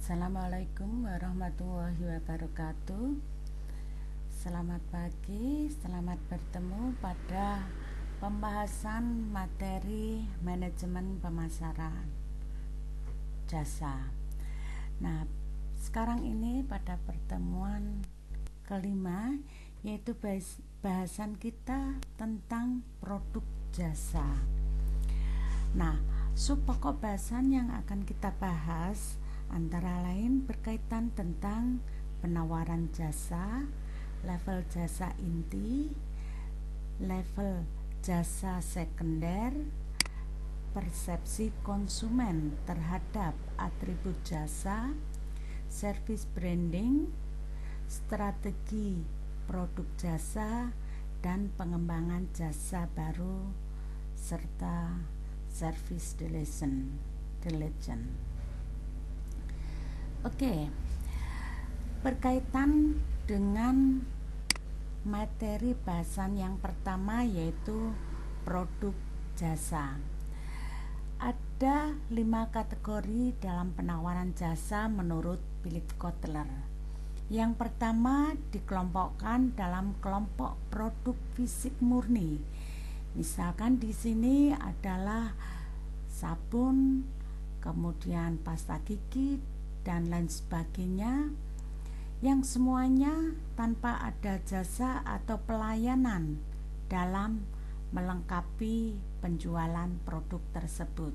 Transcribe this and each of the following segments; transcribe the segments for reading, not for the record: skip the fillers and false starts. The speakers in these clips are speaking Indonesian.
Assalamualaikum warahmatullahi wabarakatuh. Selamat pagi, selamat bertemu pada pembahasan materi manajemen pemasaran jasa. Nah, sekarang ini pada pertemuan kelima, yaitu bahasan kita tentang produk jasa. Nah, pokok bahasan yang akan kita bahas antara lain berkaitan tentang penawaran jasa, level jasa inti, level jasa sekunder, persepsi konsumen terhadap atribut jasa, service branding, strategi produk jasa, dan pengembangan jasa baru, serta service diligence. Oke, berkaitan dengan materi bahasan yang pertama, yaitu produk jasa. Ada 5 kategori dalam penawaran jasa menurut Philip Kotler. Yang pertama dikelompokkan dalam kelompok produk fisik murni. Misalkan di sini adalah sabun, kemudian pasta gigi, dan lain sebagainya, yang semuanya tanpa ada jasa atau pelayanan dalam melengkapi penjualan produk tersebut.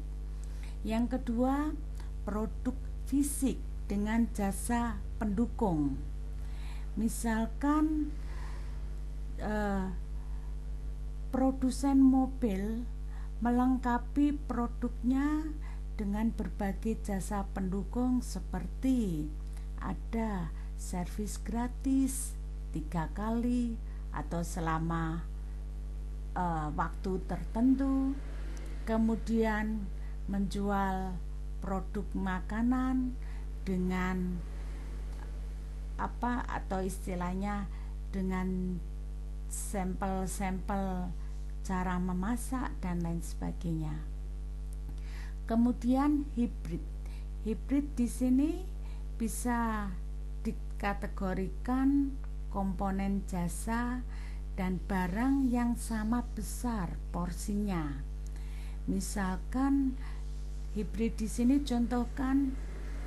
Yang kedua, produk fisik dengan jasa pendukung. Misalkan produsen mobil melengkapi produknya dengan berbagai jasa pendukung, seperti ada servis gratis 3 kali atau selama waktu tertentu, kemudian menjual produk makanan dengan atau istilahnya dengan sampel-sampel cara memasak dan lain sebagainya. Kemudian hibrid di sini bisa dikategorikan komponen jasa dan barang yang sama besar porsinya. Misalkan hibrid di sini contohkan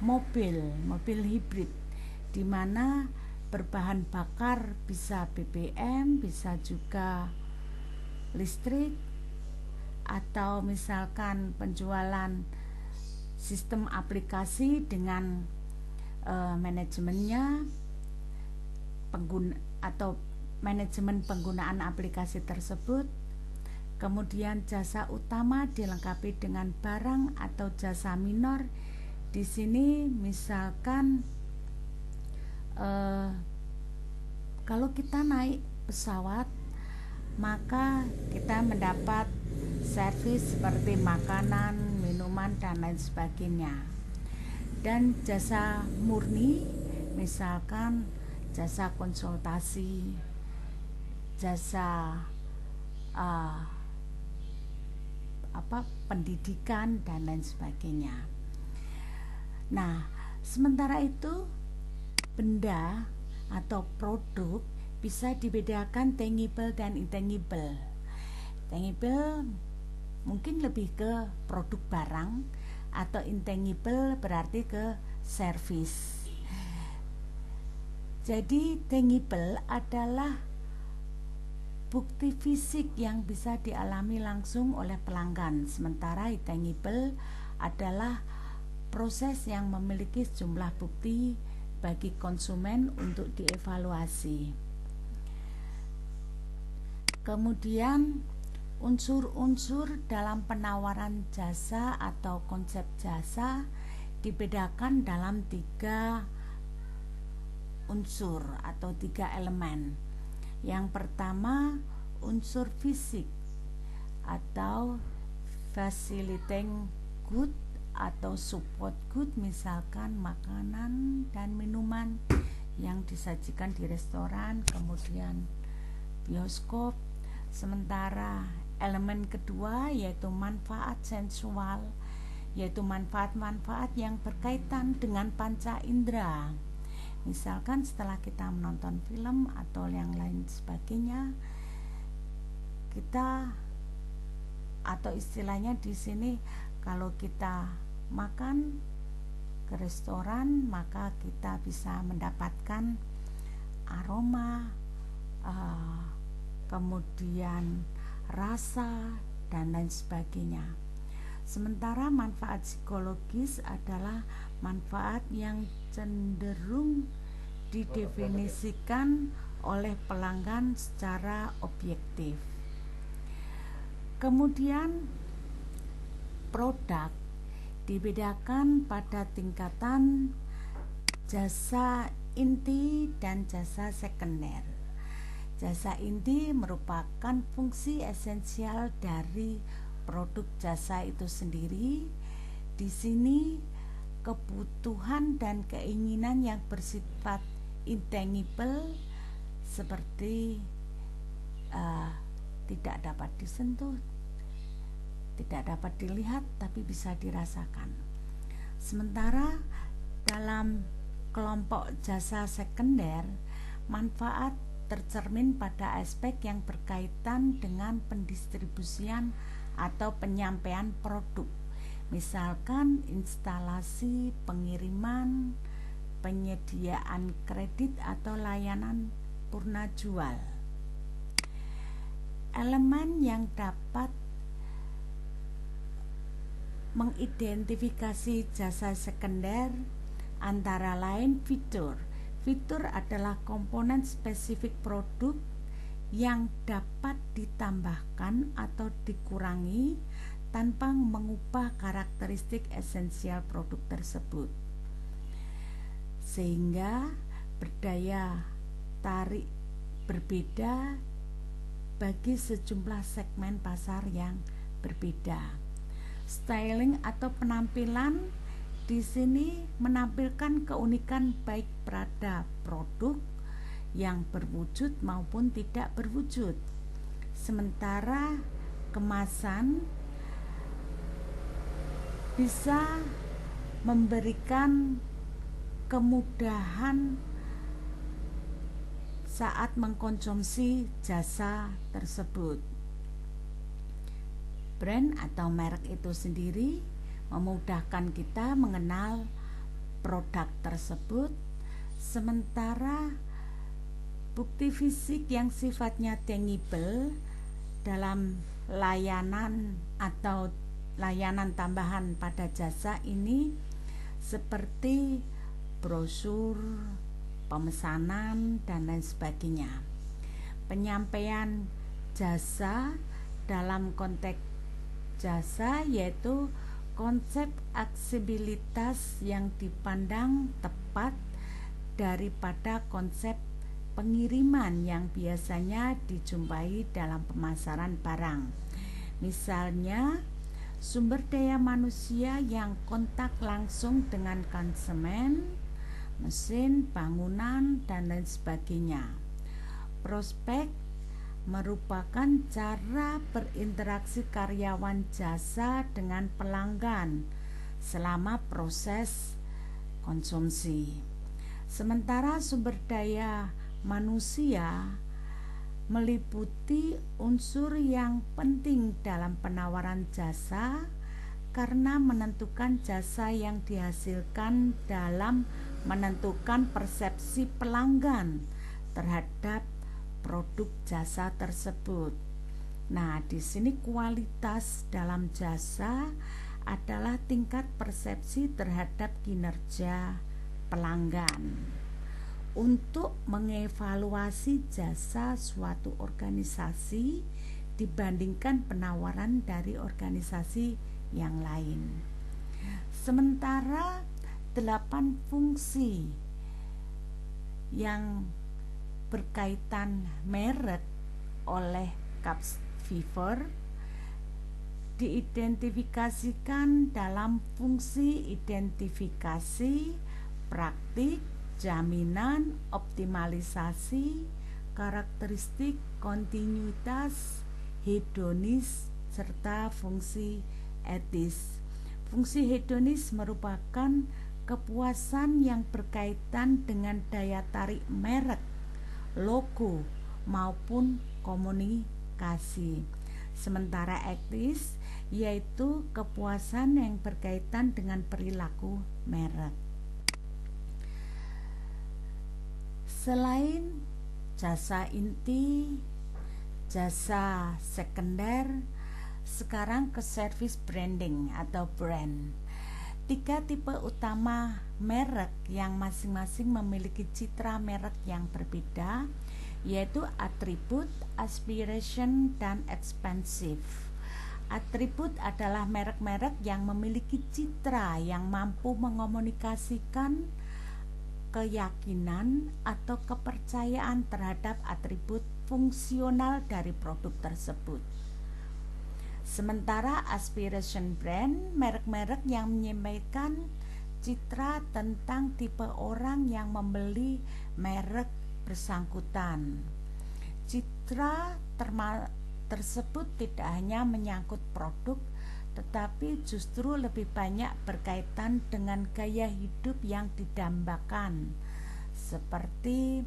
mobil hibrid, di mana berbahan bakar bisa BBM, bisa juga listrik, atau misalkan penjualan sistem aplikasi dengan manajemennya atau manajemen penggunaan aplikasi tersebut. Kemudian jasa utama dilengkapi dengan barang atau jasa minor. Di sini misalkan kalau kita naik pesawat, maka kita mendapat servis seperti makanan, minuman, dan lain sebagainya. Dan jasa murni misalkan jasa konsultasi, jasa pendidikan, dan lain sebagainya. Nah, sementara itu benda atau produk bisa dibedakan tangible dan intangible. Tangible mungkin lebih ke produk barang, atau intangible berarti ke service. Jadi tangible adalah bukti fisik yang bisa dialami langsung oleh pelanggan, sementara intangible adalah proses yang memiliki sejumlah bukti bagi konsumen untuk dievaluasi. Kemudian unsur-unsur dalam penawaran jasa atau konsep jasa dibedakan dalam 3 unsur atau 3 elemen. Yang pertama, unsur fisik atau facilitating good atau support good, misalkan makanan dan minuman yang disajikan di restoran, kemudian bioskop. Sementara elemen kedua yaitu manfaat sensual yaitu manfaat-manfaat yang berkaitan dengan panca indera. Misalkan setelah kita menonton film atau yang lain sebagainya, kita, atau istilahnya di sini, kalau kita makan ke restoran, maka kita bisa mendapatkan aroma, kemudian rasa dan lain sebagainya. Sementara manfaat psikologis adalah manfaat yang cenderung didefinisikan oleh pelanggan secara objektif. Kemudian produk dibedakan pada tingkatan jasa inti dan jasa sekunder. Jasa inti merupakan fungsi esensial dari produk jasa itu sendiri. Di sini kebutuhan dan keinginan yang bersifat intangible seperti tidak dapat disentuh, tidak dapat dilihat, tapi bisa dirasakan. Sementara dalam kelompok jasa sekunder, manfaat tercermin pada aspek yang berkaitan dengan pendistribusian atau penyampaian produk, misalkan instalasi pengiriman, penyediaan kredit atau layanan purna jual. Elemen yang dapat mengidentifikasi jasa sekunder antara lain fitur. Fitur adalah komponen spesifik produk yang dapat ditambahkan atau dikurangi tanpa mengubah karakteristik esensial produk tersebut, sehingga berdaya tarik berbeda bagi sejumlah segmen pasar yang berbeda. Styling atau penampilan di sini menampilkan keunikan baik pada produk yang berwujud maupun tidak berwujud. Sementara kemasan bisa memberikan kemudahan saat mengkonsumsi jasa tersebut. Brand atau merek itu sendiri memudahkan kita mengenal produk tersebut, sementara bukti fisik yang sifatnya tangible dalam layanan atau layanan tambahan pada jasa ini seperti brosur, pemesanan, dan lain sebagainya. Penyampaian jasa dalam konteks jasa yaitu konsep aksesibilitas yang dipandang tepat daripada konsep pengiriman yang biasanya dijumpai dalam pemasaran barang. Misalnya, sumber daya manusia yang kontak langsung dengan konsumen, mesin, bangunan, dan lain sebagainya. Prospek merupakan cara berinteraksi karyawan jasa dengan pelanggan selama proses konsumsi. Sementara sumber daya manusia meliputi unsur yang penting dalam penawaran jasa karena menentukan jasa yang dihasilkan dalam menentukan persepsi pelanggan terhadap produk jasa tersebut. Nah, di sini kualitas dalam jasa adalah tingkat persepsi terhadap kinerja pelanggan. Untuk mengevaluasi jasa suatu organisasi dibandingkan penawaran dari organisasi yang lain. Sementara 8 fungsi yang berkaitan merek oleh Capsviver diidentifikasikan dalam fungsi identifikasi, praktik, jaminan, optimalisasi, karakteristik, kontinuitas, hedonis, serta fungsi etis. Fungsi hedonis merupakan kepuasan yang berkaitan dengan daya tarik merek, logo, maupun komunikasi. Sementara etis yaitu kepuasan yang berkaitan dengan perilaku merek. Selain jasa inti, jasa sekunder, sekarang ke service branding atau brand. 3 tipe utama merek yang masing-masing memiliki citra merek yang berbeda, yaitu atribut, aspiration, dan expensive. Atribut adalah merek-merek yang memiliki citra yang mampu mengomunikasikan keyakinan atau kepercayaan terhadap atribut fungsional dari produk tersebut. Sementara aspiration brand, merek-merek yang menyampaikan citra tentang tipe orang yang membeli merek bersangkutan. Citra tersebut tidak hanya menyangkut produk, tetapi justru lebih banyak berkaitan dengan gaya hidup yang didambakan, seperti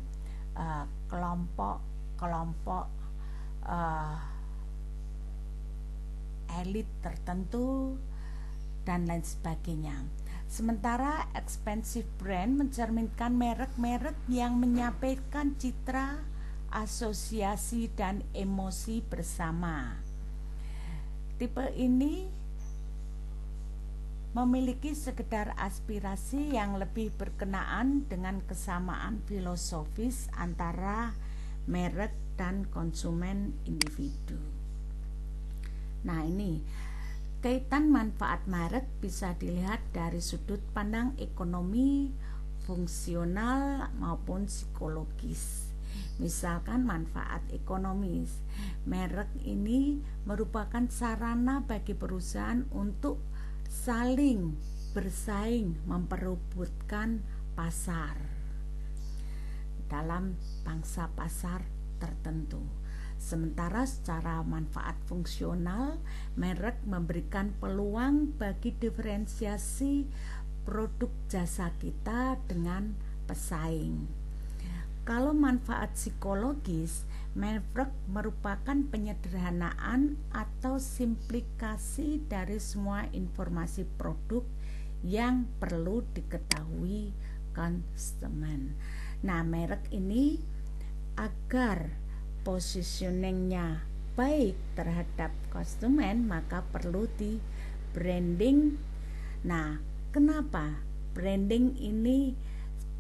kelompok elit tertentu dan lain sebagainya. Sementara expensive brand mencerminkan merek-merek yang menyampaikan citra, asosiasi, dan emosi bersama. Tipe ini memiliki sekedar aspirasi yang lebih berkenaan dengan kesamaan filosofis antara merek dan konsumen individu. Nah, ini kaitan manfaat merek bisa dilihat dari sudut pandang ekonomi, fungsional maupun psikologis. Misalkan manfaat ekonomis, merek ini merupakan sarana bagi perusahaan untuk saling bersaing memperebutkan pasar dalam pangsa pasar tertentu. Sementara secara manfaat fungsional, merek memberikan peluang bagi diferensiasi produk jasa kita dengan pesaing. Kalau manfaat psikologis, merek merupakan penyederhanaan atau simplikasi dari semua informasi produk yang perlu diketahui konsumen. Nah, merek ini agar positioningnya baik terhadap konsumen, maka perlu di branding. Nah, kenapa branding ini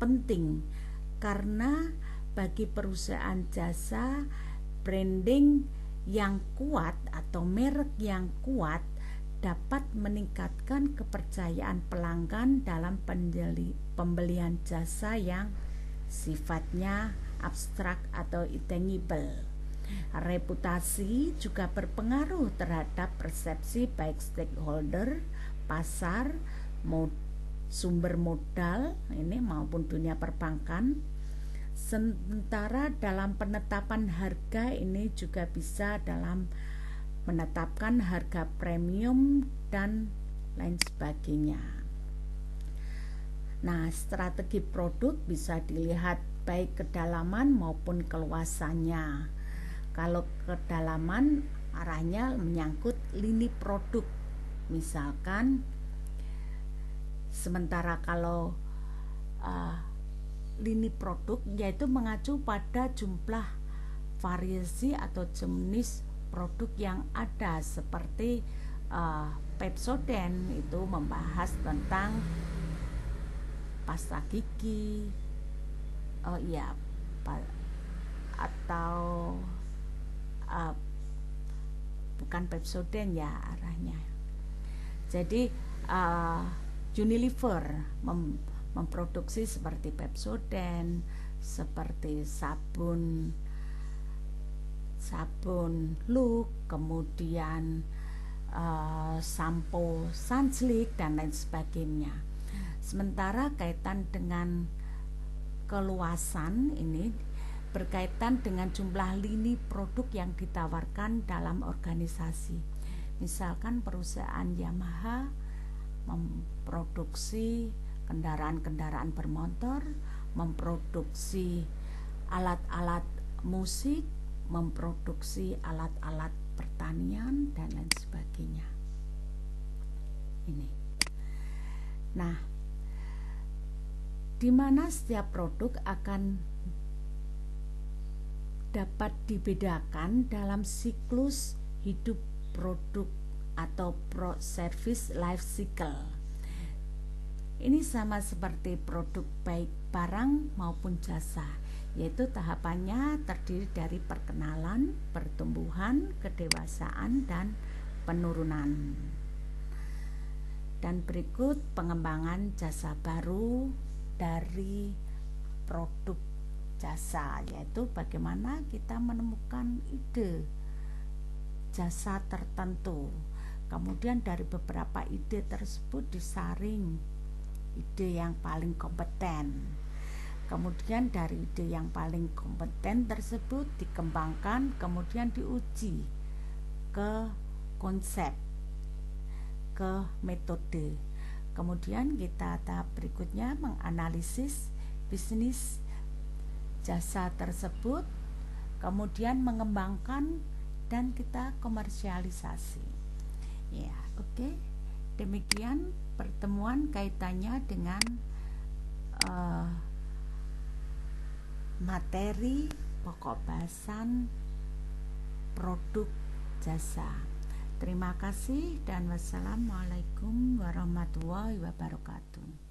penting? Karena bagi perusahaan jasa, branding yang kuat atau merek yang kuat dapat meningkatkan kepercayaan pelanggan dalam pembelian jasa yang sifatnya abstrak atau intangible. Reputasi juga berpengaruh terhadap persepsi baik stakeholder, pasar, sumber modal ini maupun dunia perbankan. Sementara dalam penetapan harga ini juga bisa dalam menetapkan harga premium dan lain sebagainya. Nah, strategi produk bisa dilihat baik kedalaman maupun keluasannya. Kalau kedalaman arahnya menyangkut lini produk, misalkan. Sementara kalau lini produk yaitu mengacu pada jumlah variasi atau jenis produk yang ada, seperti Pepsodent itu membahas tentang pasta gigi, atau bukan Pepsodent ya arahnya. Jadi Unilever memproduksi seperti Pepsodent, seperti sabun Look, kemudian sampo Sunsilk dan lain sebagainya. Sementara kaitan dengan keluasan ini berkaitan dengan jumlah lini produk yang ditawarkan dalam organisasi. Misalkan perusahaan Yamaha memproduksi kendaraan-kendaraan bermotor, memproduksi alat-alat musik, memproduksi alat-alat pertanian dan lain sebagainya. Ini. Nah, di mana setiap produk akan dapat dibedakan dalam siklus hidup produk atau service life cycle. Ini sama seperti produk baik barang maupun jasa, yaitu tahapannya terdiri dari perkenalan, pertumbuhan, kedewasaan, dan penurunan. Dan berikut pengembangan jasa baru dari produk jasa, yaitu bagaimana kita menemukan ide jasa tertentu. Kemudian dari beberapa ide tersebut disaring ide yang paling kompeten. Kemudian dari ide yang paling kompeten tersebut dikembangkan, kemudian diuji ke konsep, ke metode. Kemudian kita tahap berikutnya menganalisis bisnis jasa tersebut, kemudian mengembangkan dan kita komersialisasi. Ya, oke. Demikian pertemuan kaitannya dengan materi pokok bahasan produk jasa. Terima kasih dan wassalamualaikum warahmatullahi wabarakatuh.